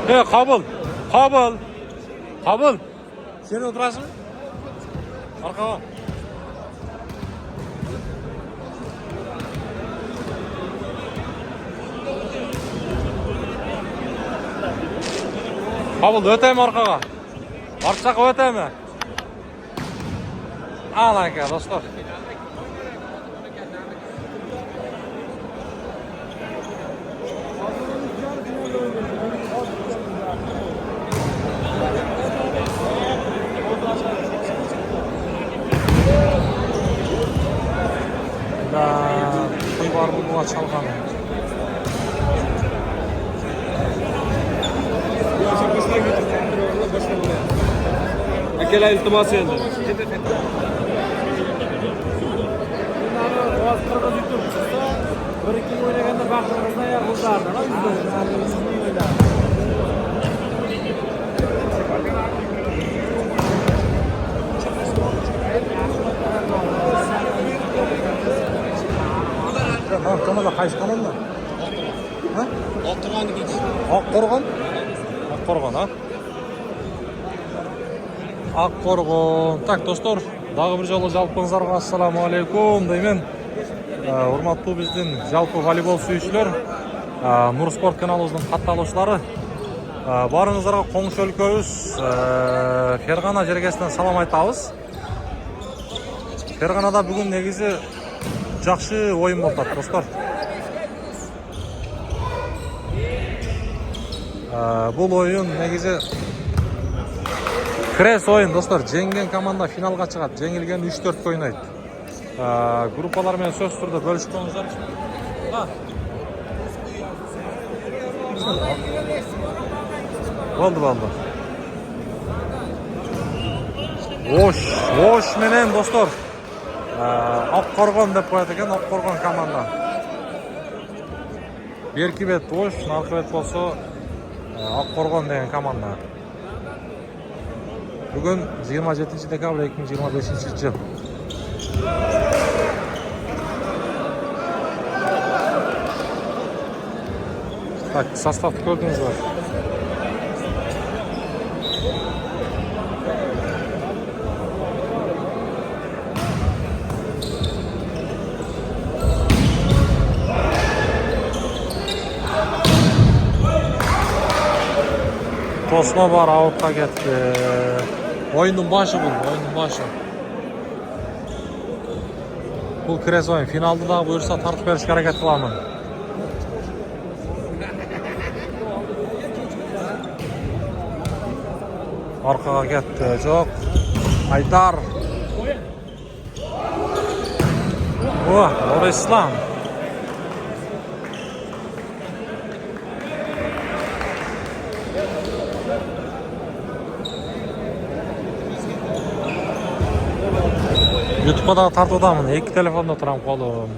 Kabul. Kabul. Kabul. Sen oturasın mı? Arkaya. Kabul öteyim arkaya. Arçak öteyim mi? Al aka dostlar. Toy var mı buna çalgan? Akela iltimas endi. Bir ikki o'ynaganda baxtimizdan yer qildardi. Kanalda qaysi kanalda? Ha? Oqqo'rg'on. Oqqo'rg'on, ha? Oqqo'rg'on. Tak, do'stlar, dag'i bir jolu жалпыңыздарга assalomu alaykum deymen. Hurmatli bizning жалпы voleybol suyuvchilar, Nur Sport kanalımızın kattalıqçылары, barыңыздарга Коңшу өлкөбүз Фергана жергесинен салам айтабыз. Ферганада бүгүн негизи жақсы ойын болды, достар. Бұл ойын негізі крес ойын, достар. Жеңген команда финалға шығады, жеңілген 3-4 ойнайды. Группалар мен сөз түрді бөлішіп қойыңыздар. Болды. Ош менен, достар. Oqqo'rg'on deb qo'yadi ekan, Oqqo'rg'on komanda. Berkibet Osh, Narxibet bo'lsa Oqqo'rg'on degan komanda. Bugun 27-dekabr 2025-yil. Tak, sostavni ko'rdingizlar. Tosma var, out'a ketdi. Oyunun başı bu, Bu kres oyun. Finalda da buyursa tartib berishga harakat qilaman. Orqaga ketdi. Yo'q. Aydar. Nur Islom. YouTube'da da tartudamın. İki telefonda oturam kolum.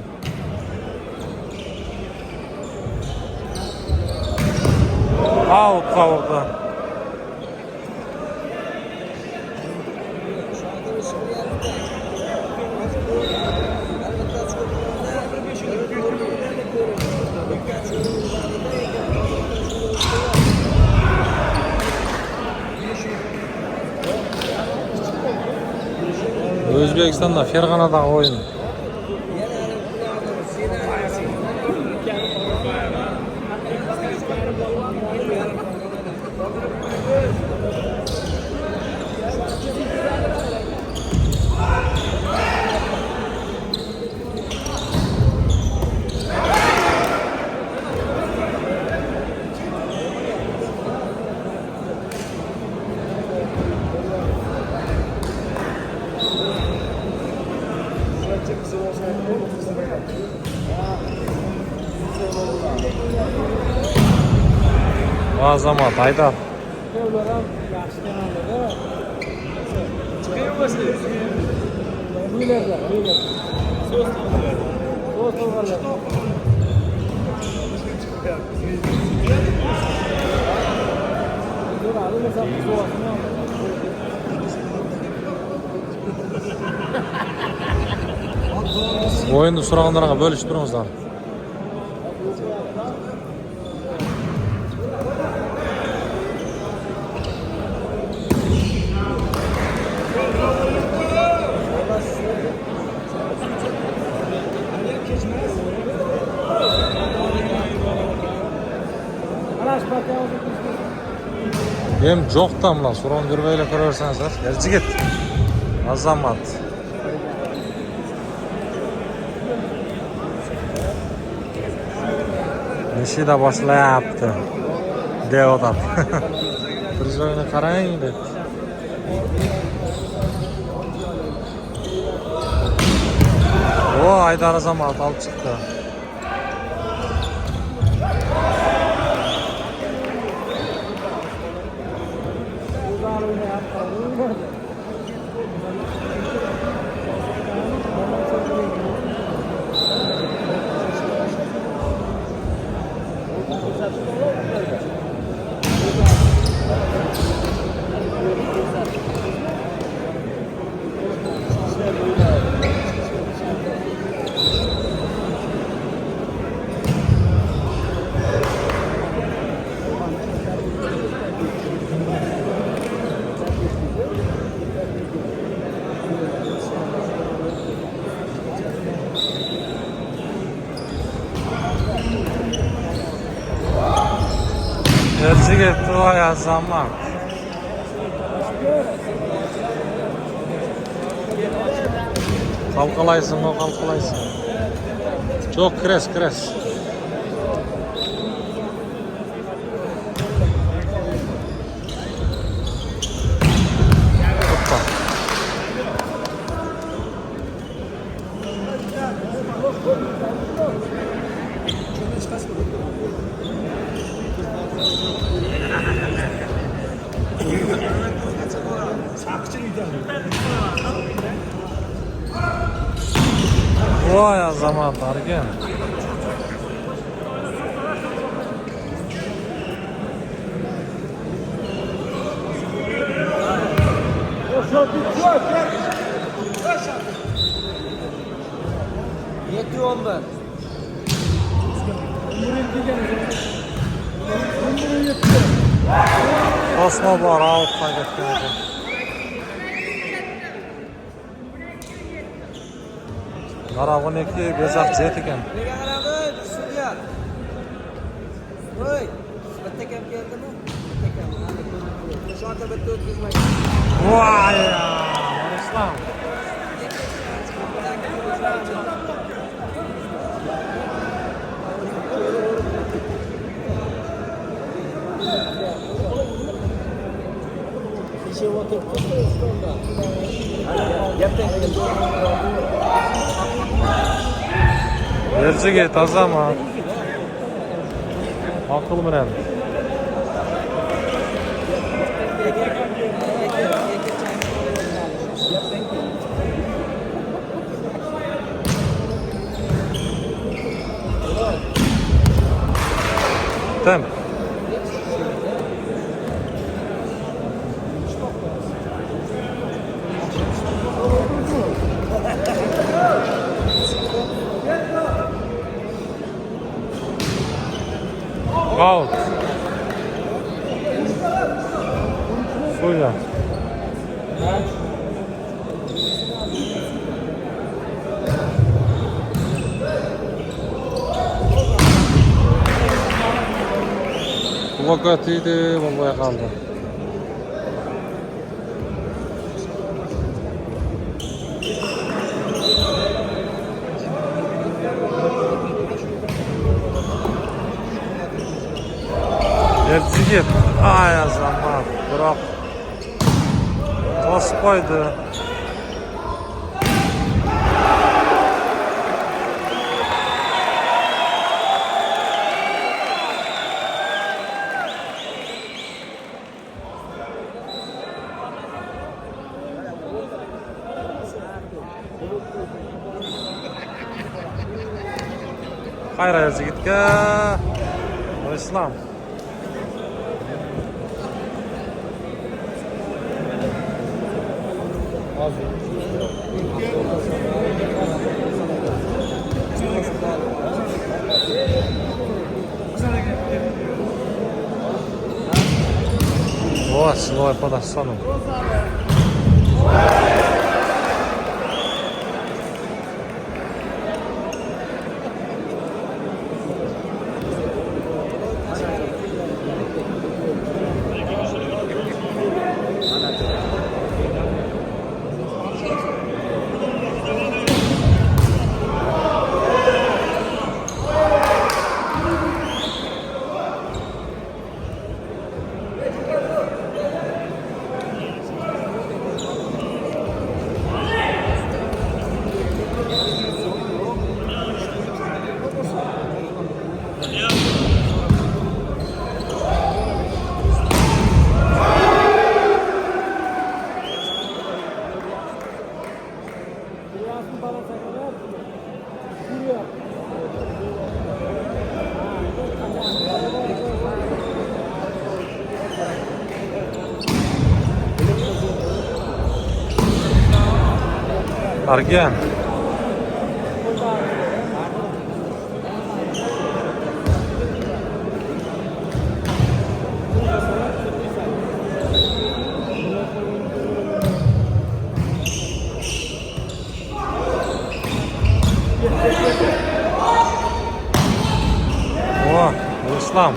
Out kavurdu. Özbekistan'da Fergana'da oyun. Azamat, Aydar. Oyundu surağınlarına bölüşüp durumuzdan. Hem жоқ та мына сурауын бербейле көре берсеңіздер. Жігіт. Азамат. Nishida boshlayapti. Deodan. Bir joyini qarang deb. O Aydar Azamat olib chiqdi. Gerçi gitti o ya zaman. Kalkalaysın o kalkalaysın. Çok kres kres. Hoppa. Vay Azamat Argen. Osmo bor outga ketgan ekan. Mana 12 bezak jet ekan. Nega qaradi? Sudya. Voy, bitta kam keldimi? Bitta kam. Shu anda bitta o'tkazmaydi. Vay ya, Islom. Gerçi Azamat. Akıl bilen. Temp. Out. Suya. Vakatiydi vallahi kaldı. Erciyet. Ay Azamat. Bırak. Tospaydı. Hayır Erciyet'e. İslam. Вот, свой подосону. Argen. O, İslam.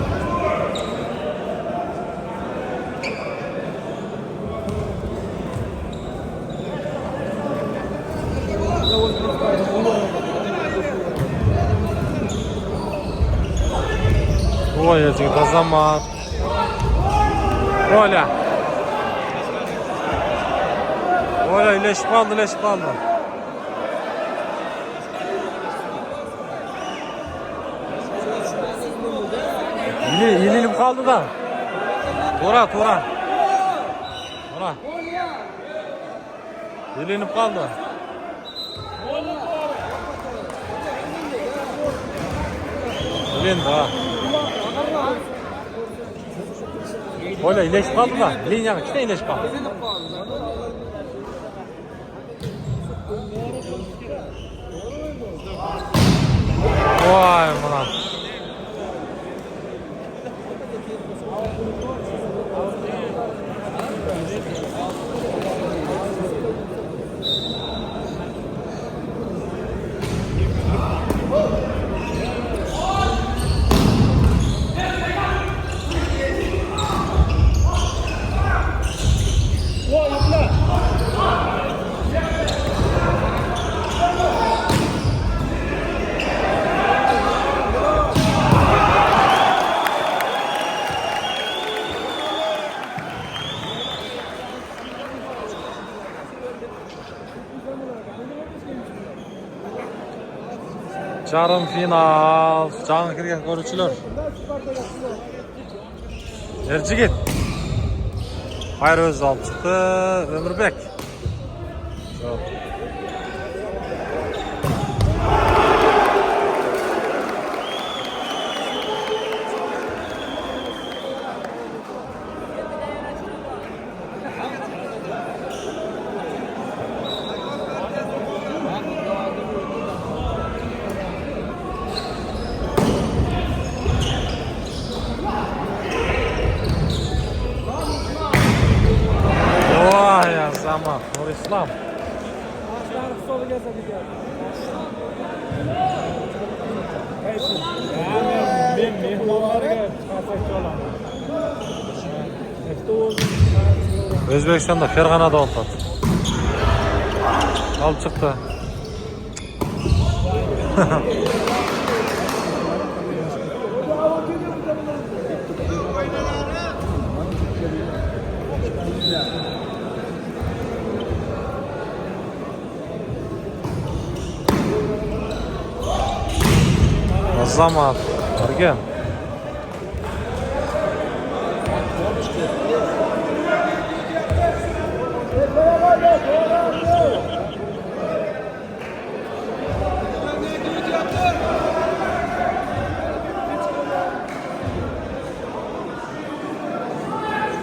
Ой, этих Азамат. Оля. Ola iyileşip kaldı. Yenilip kaldı da. Tora. Yenilip kaldı. Yendi ha. Ola iyileşip kaldı da. Linyanın içine iyileşip kaldı. Vay bana. Yarım final. Can kirgen görücüler. Ercigit. Hayır öz aldı çıktı. Ömürbek. Vay ya zaman. Nur İslam. Ben mehmonlarga chiqarsak olaman. Özbekistan'da Fergana'da oldu. Al çıktı. Zaman. Argen.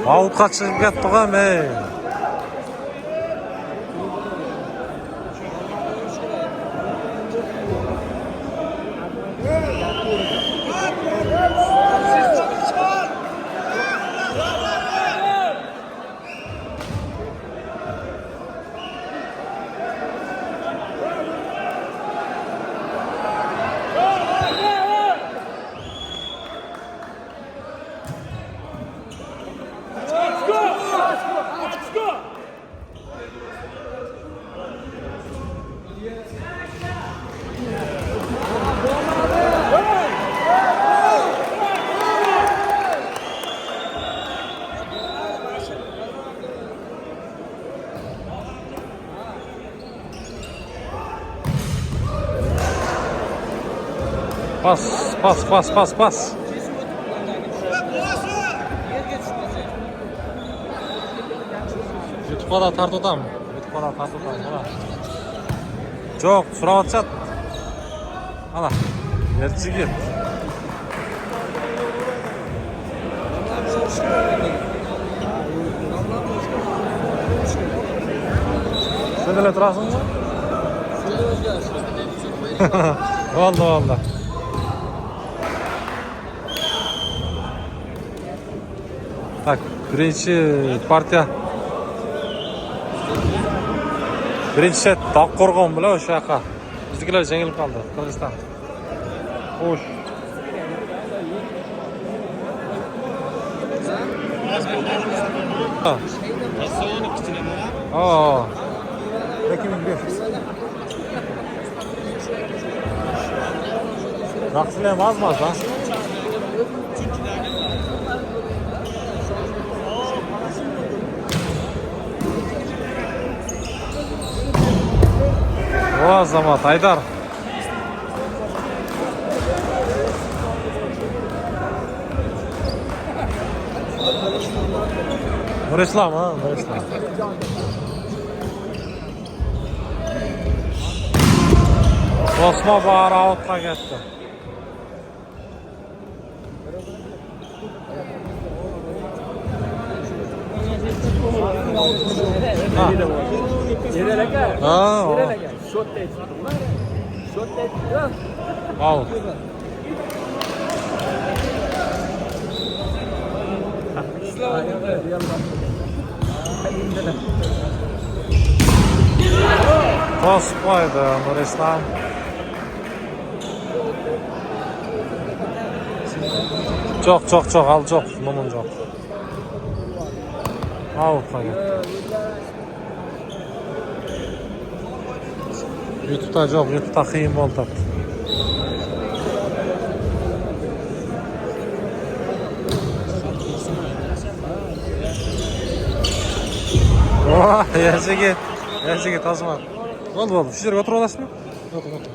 Avutqa chiqib ketdi ham, ey. Pas. YouTube'a da tartıdam. Çok, surava çat. Ala, yerçi git. Sen de turasın mı? Oldu oldu. Tak, birinchi partiya. Birinchi set Toqqo'rg'on bilan o'sha yoqqa. Biznikilar yengilib qoldi, Qirg'iziston. Xo'sh. Aa. 2005. Raqslar vazmaz ha. O Azamat Aydar. Nurislam ha, Nurislam. Osma bağır out'a geçti. Out. Toss koydu Nurislam. Çok al çok bunun çok. Out'a gitti. YouTube'da çok, YouTube'da kıyım oldu. Oh, yaxshi git, Azmat. Bo'ldi. Shu yerga o'tirib olasizmi? O'tir.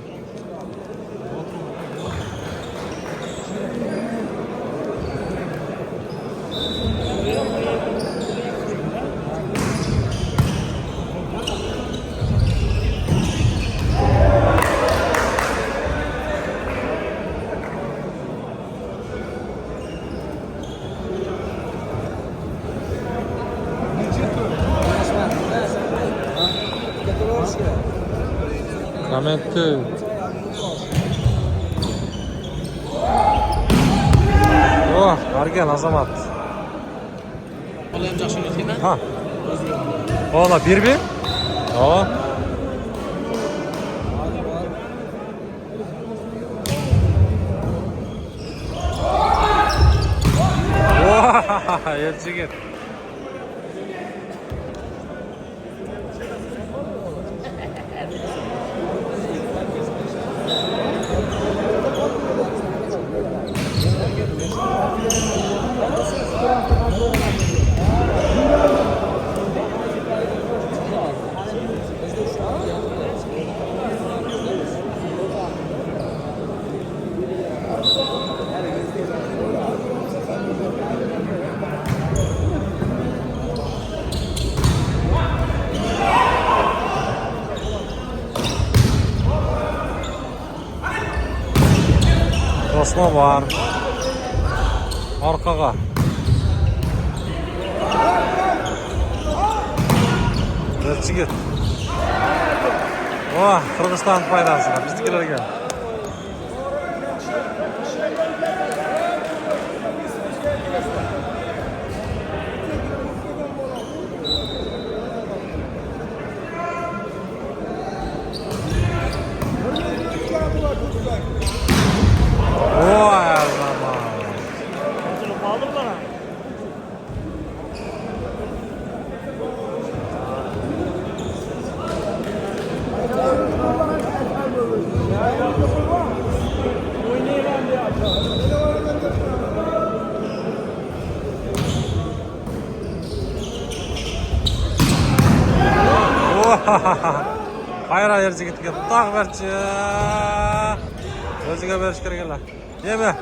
Komentni. Oh, Argen Azamat. Olayım yaxshi o'tdimi? Ha. Ola 1-1. Oh. Oh, yetişik. Osman var. Arkaga. Yetişik. Oh, Kırgızistan faydasına bizdekilerge. Vay zaman. Hayır hayır gitken tak verçi. Özüge veriş kerekler. Yeme.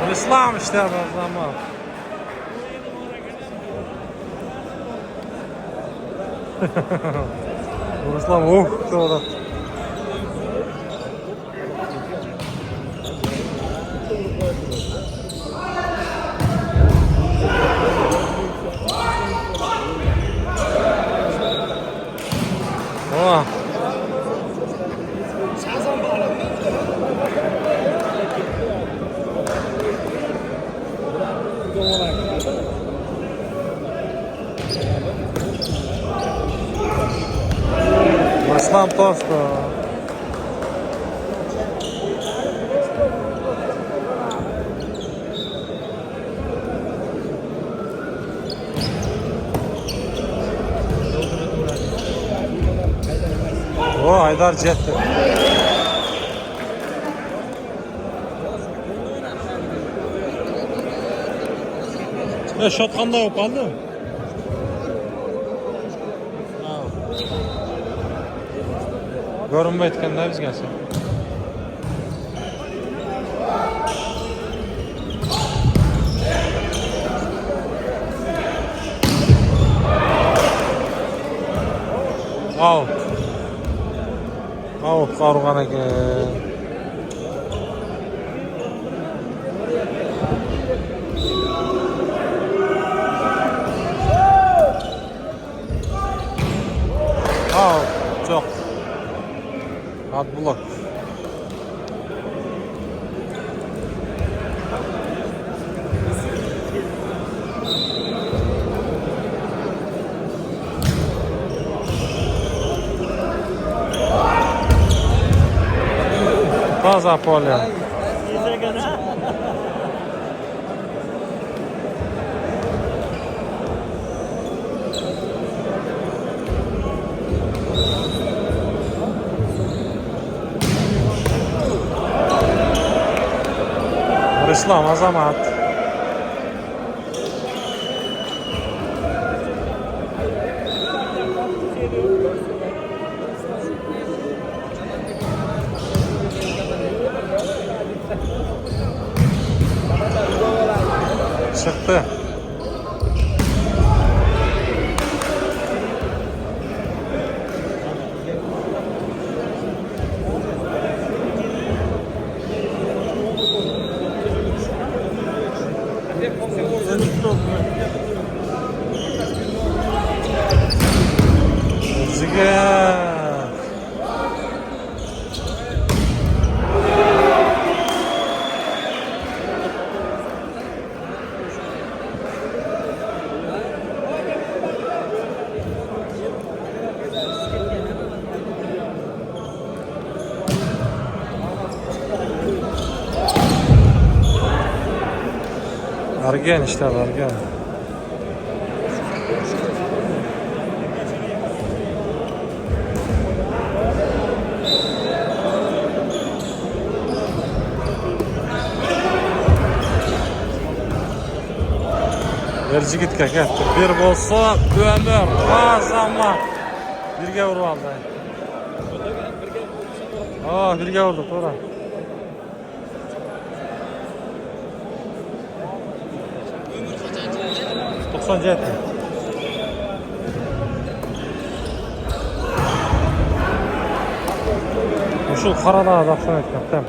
Bu İslam işte bu zaman. Bu İslam doğru. Ruslan Tosto. O Haydar Jet'ti. Ya shot qanday bo'lib qoldi? Ko'rinmayotganda bizgasi. Out. Out qarg'an ekan. Çok. Hard block. Taza polje. İslam Azamat. Çıktı. Zıgır. Argen işte argen. Verci git kaka. Bir bolsa ömür. Azama. Birge vurdu vallahi. Birge vurdu to'g'ri. Doksan jetti. Şu qarada 90 etgan.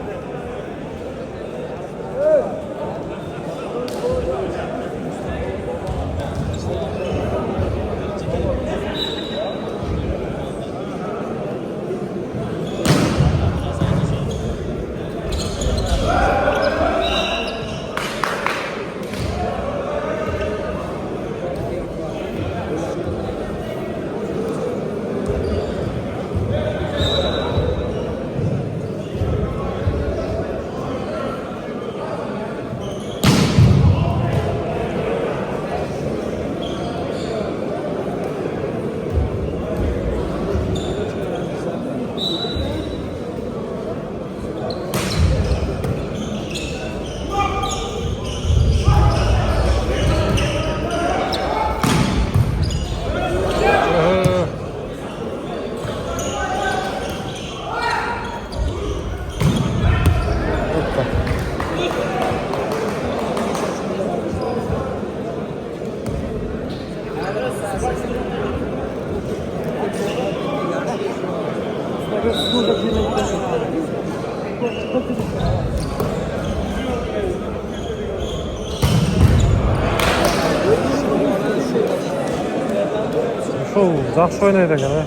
Yaxşı oynaydı gene.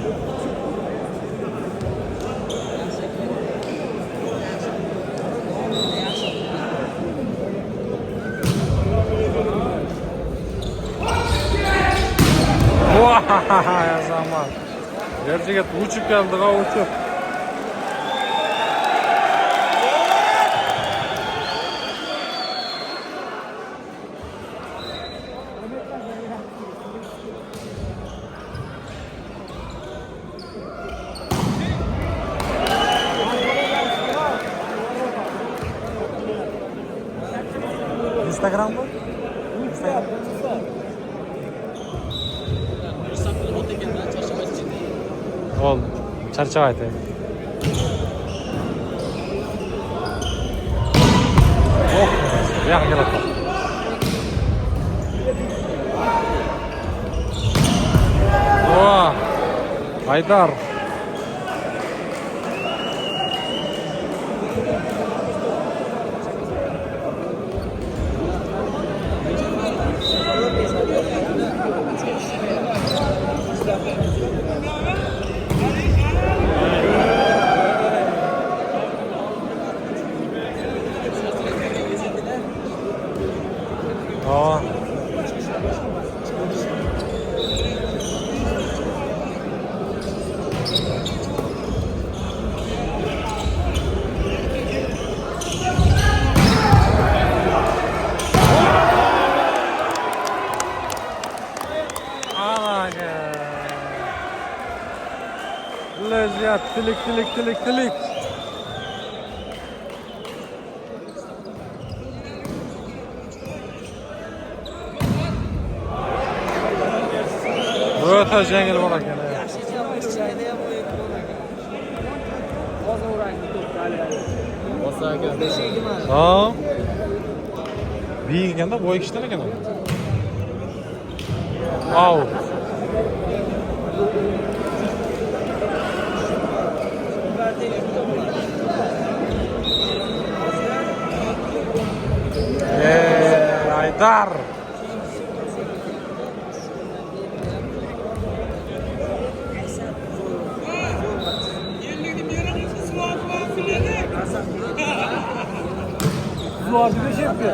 Ya zaman. Gerçekten uçup geldik ha uçup. Instagram mı? Instagram. Oldu. Çarçava aytay. Oh, buyoqqa keladi. Oh, Haydar. Oh. Lezzet, tilik. Öte jengil bola ekan. Ha. Biy ekanda boy kishdan ekan. Au. Haydar. Sular bir şey yapıyor.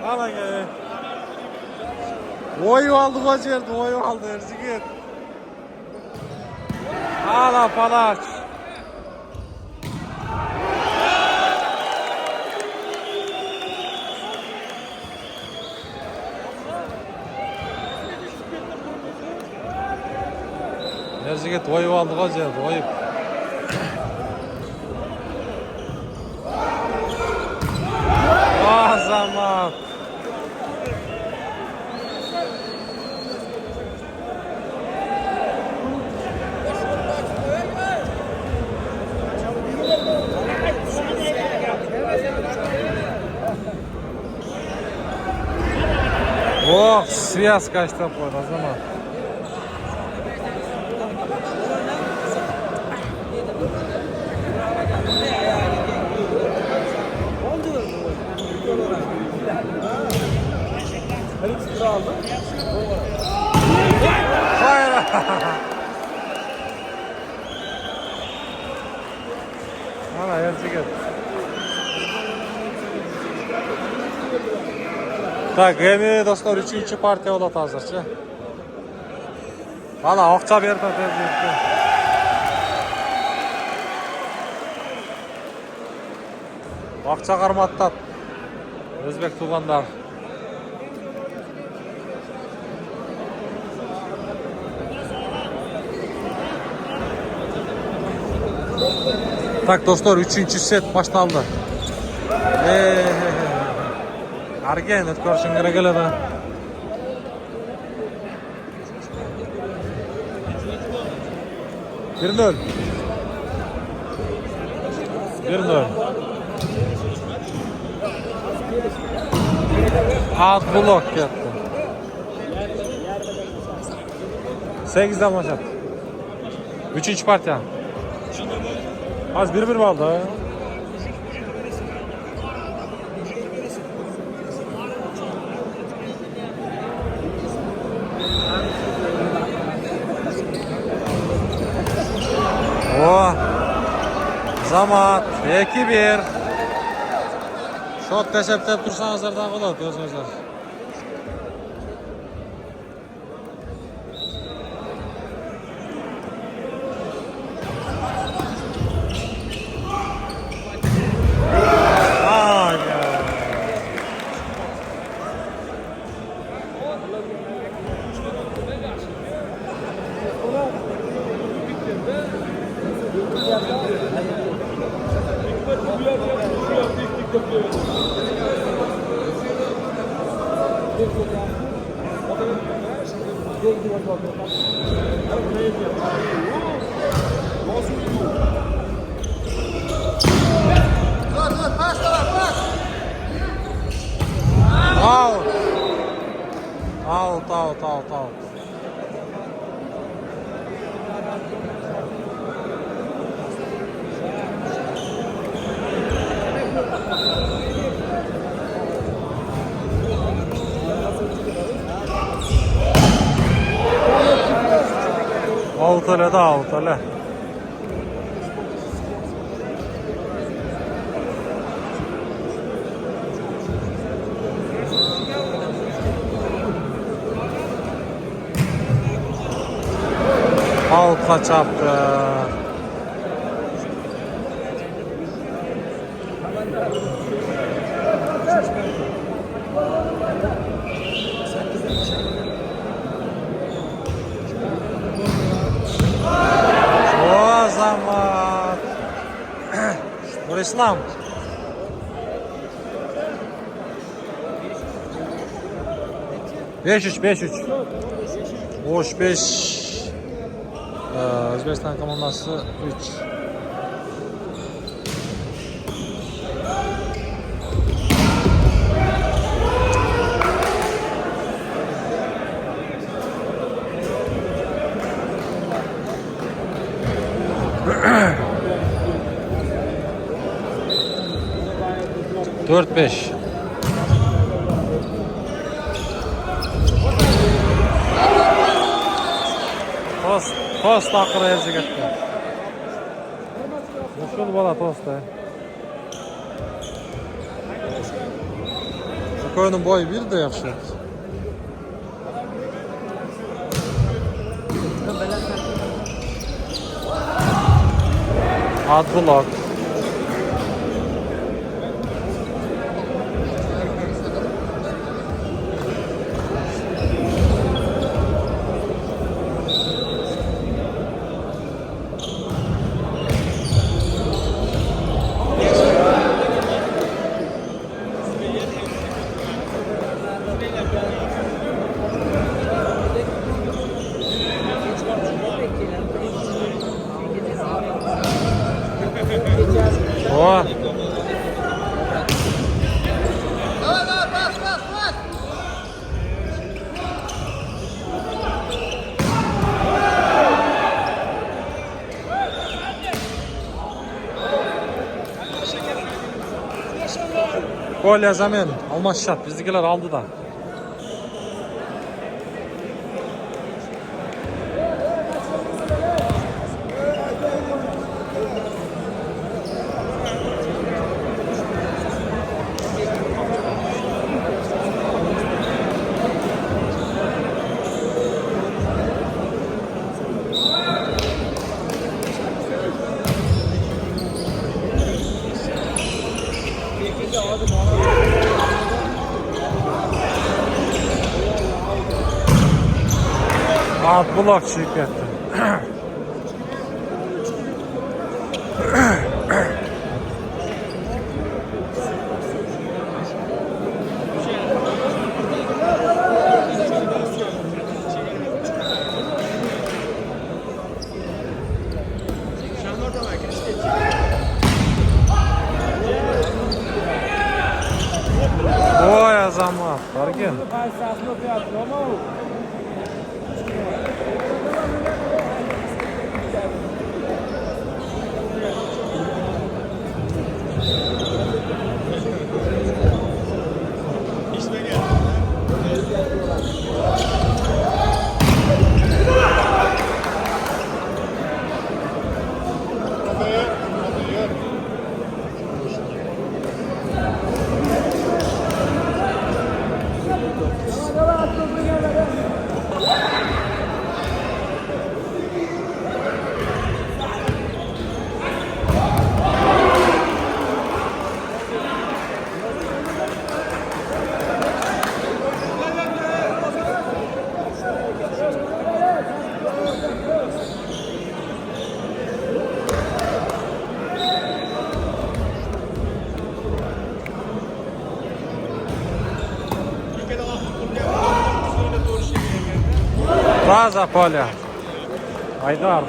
Ana gel. Oyu aldı kaçırdı, oyu aldı Erzigit. Ala palaç. Erzigit oyu aldı kaçırdı, oyu. Ah zaman. Oh, связка kaçtı bu arada zaman. Hayır. Ana gerçekten. Так, эми достор 3-chi partiya bo'ladi hozircha. Mana oqcha berdi prezidentga. Oqcha qarmattab. O'zbek tuğanlar. Tak dostlar 3-chi set başlandı. Argen o'tkazishim kerak edi. Bir nol. Alt blok ketdi. 8'den başladı. 3-chi partiya. Az 1-1 oldu. 2-1. Shot tashlab tursanizlar da bo'ladi o'zingizlar. Out. Out öyle. Out'a çarptı. O zaman İslam. Beş üç. Boş 5. Özbekistan komandası 3. Dört beş. Tost akıra yazı gitti. Mushkul bola tosta. Şu koyunun boyu bir de yaxşı. Adbulak. O. Gol yazamen. Almaz şart. Bizdekiler aldı da. Adbulak şirketi. Oy azamat. Bargen. Таза поле. Айдар.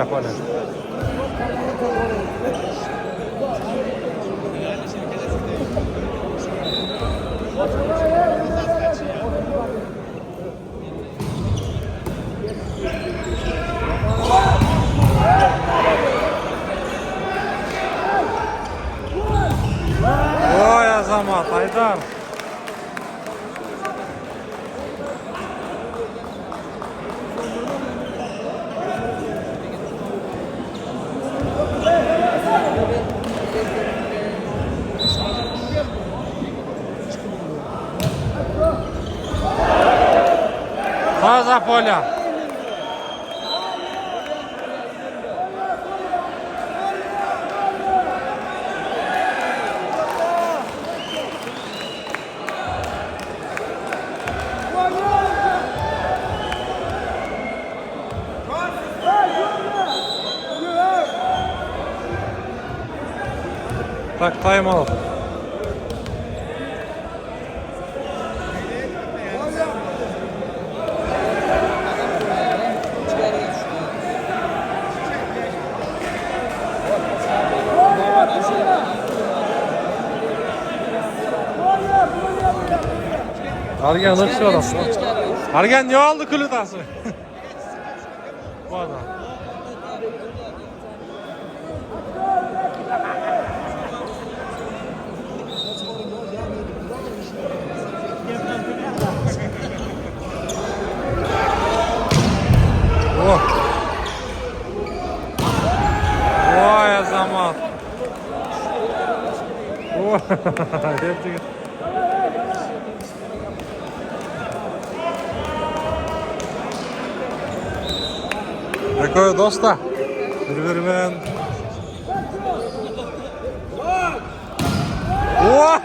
Поле. Ой, Азамат, Айдар. Таза поле. Так, тайм-аут. Argen ırkışıyor aslında. Argen ne oldu külütası? Bu adam. Oh. Vay Azamат. Oh. Такое доста. Bir-birinden. Oh.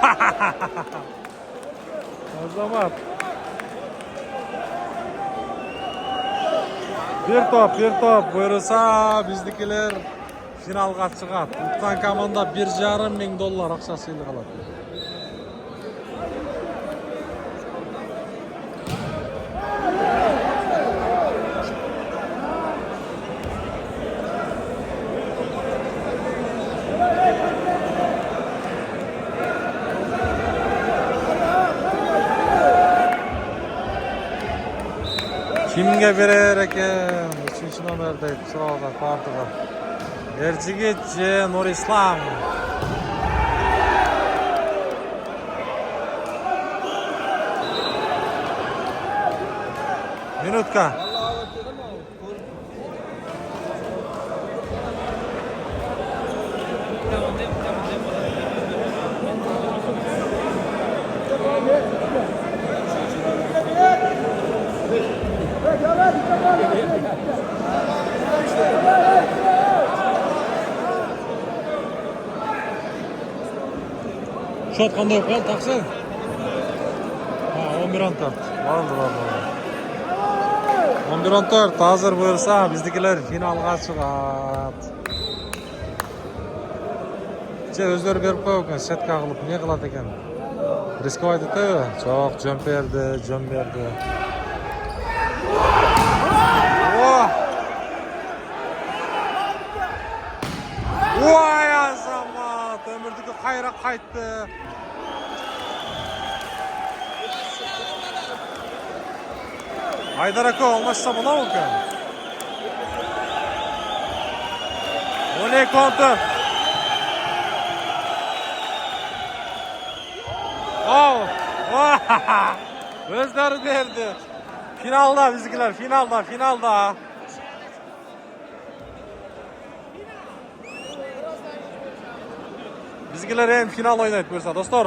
Azamat. Bir top buyursa bizdekiler finalga çıkat. Utkan komanda $1,500,000 akça sıylık aladi. Kimge berer eken? 3-nji nomerde suralgan kartıga. Erjigit je Nurislam. Minutka. Şot qanday qol taqsin? Ha, 11-14. Bo'ldi. 11-14. Hozir bo'lsa biznikilar finalga chiqadi. O'zlari berib qo'ygan, setka qilib ne qiladi ekan? Riskoydi-ku. Cho'q jom berdi. Oh! Vay Azamat! Ömürdeki kayra kayıttı. Haydar Aka olmazsa buna bakın. O ne kontör? Oh! Özleri derdi. Finalda bizimkiler, finalda. Bizgiler hem final oynayıp buyursa dostlar.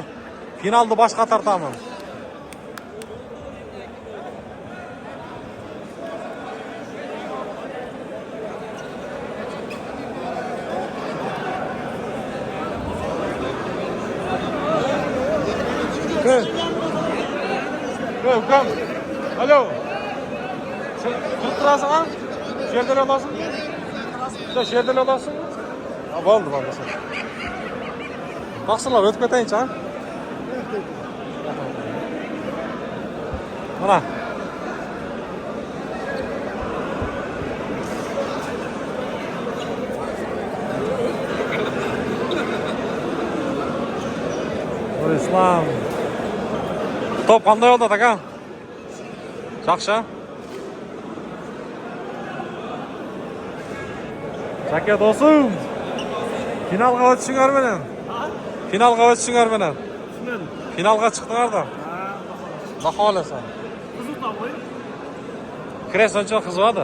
Finalda başka tartamın. Ukam. Alo. Turib turasың, ha? Shu yerdan olasың? Shu yerdan olasың? Ha, bo'ldi, bo'lmasa. Baqsınlar, o'tib ketayinchi, ha? Mana. İslam. Top qanday oldi, aka? Yaxshi. Chaka do'stim. Finalga o'tishinglar bilan. Finalga o'tishinglar bilan. Finalga chiqdinglar-da. Xudo xolasa. Kresoncha qizvadi.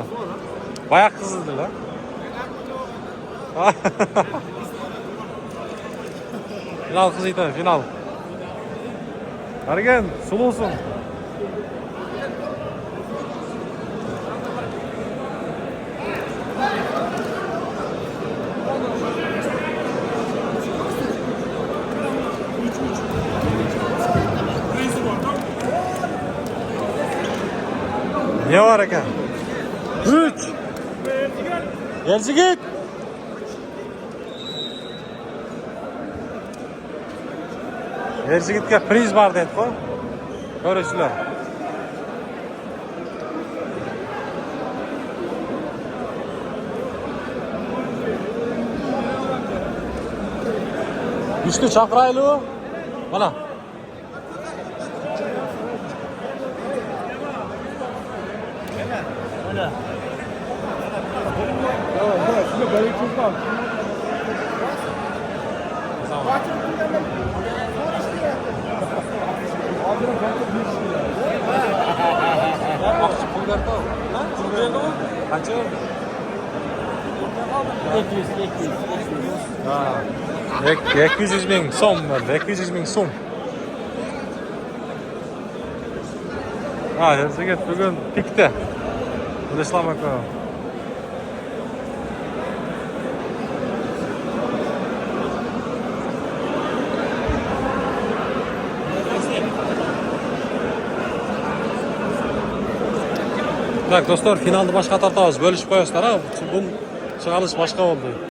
Bayoq qizildilar. Final qiziydi, final. Qaragan, sulusin. Ne var ekan? 3. Elchigit. Elchigitga priz bor dedi-ku. Ko'rishlar. Üçlü chaqirayli. Mana. Mana. Shuni bir ikki qol. Bakçı pul verdi o. Ha? Pul verdi o? Kaça verdi? 200. Ha. 200 ming so'm verdi. 200 ming so'm. Ha, Elchigit bugun pikda. Islom aka. Tak do'stlar, finalni boshqa tortamiz, bo'lishib qo'yasizlar, ha. Bu chiqarish boshqa bo'ldi.